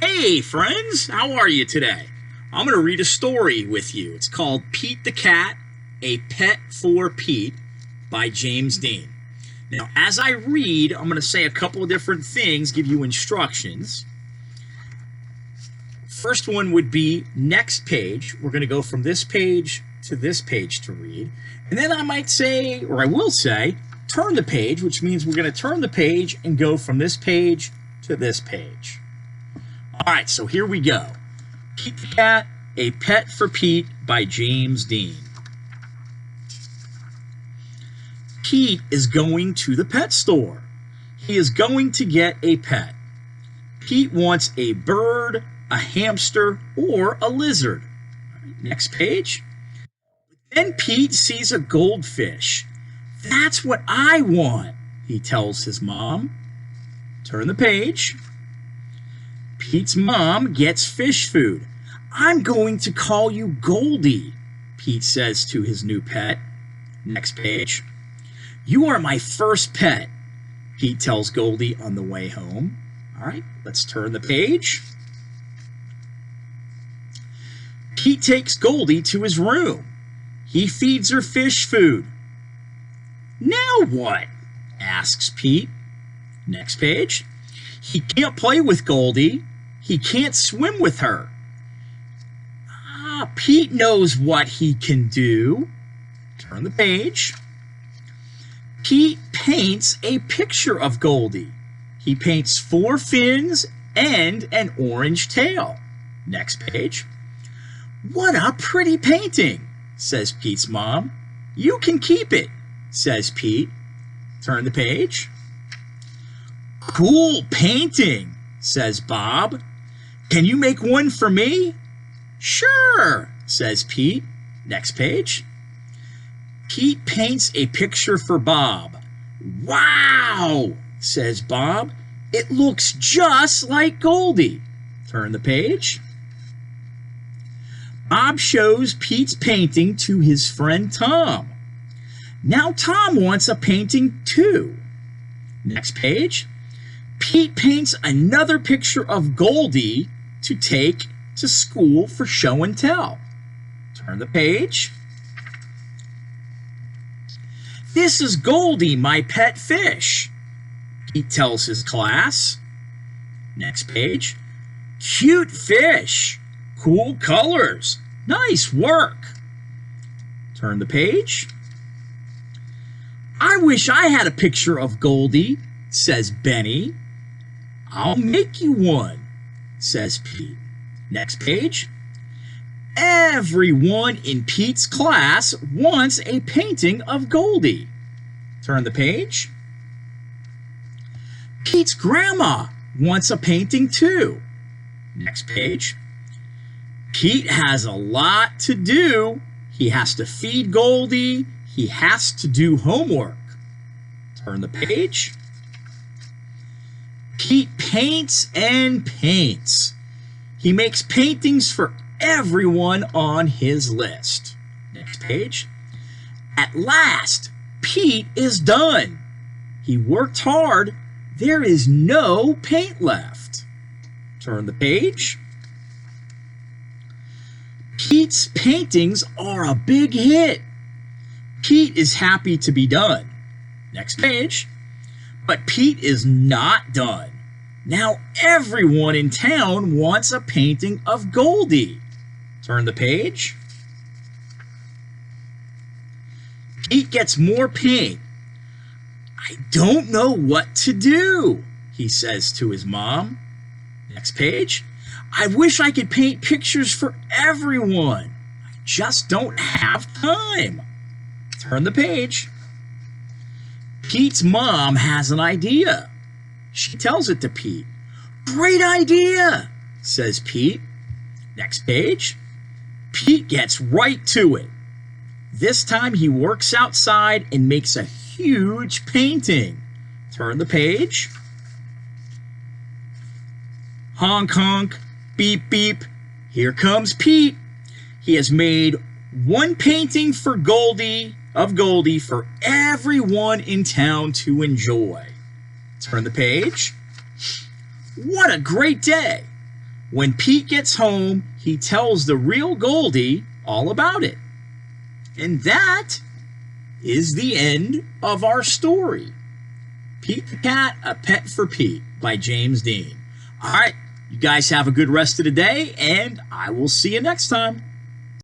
Hey friends, how are you today? I'm going to read a story with you. It's called Pete the Cat, A Pet for Pete by James Dean. Now, as I read, I'm going to say a couple of different things, give you instructions. First one would be next page. We're going to go from this page to read. And then I might say, or I will say, turn the page, which means we're going to turn the page and go from this page to this page. All right, so here we go. Pete the Cat, A Pet for Pete by James Dean. Pete is going to the pet store. He is going to get a pet. Pete wants a bird, a hamster, or a lizard. Next page. Then Pete sees a goldfish. That's what I want, he tells his mom. Turn the page. Pete's mom gets fish food. I'm going to call you Goldie, Pete says to his new pet. Next page. You are my first pet, Pete tells Goldie on the way home. All right, let's turn the page. Pete takes Goldie to his room. He feeds her fish food. Now what? Asks Pete. Next page. He can't play with Goldie. He can't swim with her. Pete knows what he can do. Turn the page. Pete paints a picture of Goldie. He paints 4 fins and an orange tail. Next page. What a pretty painting, says Pete's mom. You can keep it, says Pete. Turn the page. Cool painting, says Bob. Can you make one for me? Sure, says Pete. Next page. Pete paints a picture for Bob. Wow, says Bob. It looks just like Goldie. Turn the page. Bob shows Pete's painting to his friend Tom. Now Tom wants a painting too. Next page. Pete paints another picture of Goldie to take to school for show and tell. Turn the page. This is Goldie, my pet fish, Pete tells his class. Next page. Cute fish. Cool colors. Nice work. Turn the page. I wish I had a picture of Goldie, says Benny. I'll make you one, says Pete. Next page. Everyone in Pete's class wants a painting of Goldie. Turn the page. Pete's grandma wants a painting too. Next page. Pete has a lot to do. He has to feed Goldie. He has to do homework. Turn the page. Pete paints and paints. He makes paintings for everyone on his list. Next page. At last, Pete is done. He worked hard. There is no paint left. Turn the page. Pete's paintings are a big hit. Pete is happy to be done. Next page. But Pete is not done. Now everyone in town wants a painting of Goldie. Turn the page. Pete gets more paint. I don't know what to do, he says to his mom. Next page. I wish I could paint pictures for everyone. I just don't have time. Turn the page. Pete's mom has an idea. She tells it to Pete. Great idea, says Pete. Next page. Pete gets right to it. This time he works outside and makes a huge painting. Turn the page. Honk honk, beep beep. Here comes Pete. He has made one painting for Goldie for everyone in town to enjoy. Turn the page. What a great day. When Pete gets home, he tells the real Goldie all about it. And that is the end of our story. Pete the Cat, A Pet for Pete by James Dean. All right, you guys have a good rest of the day, and I will see you next time.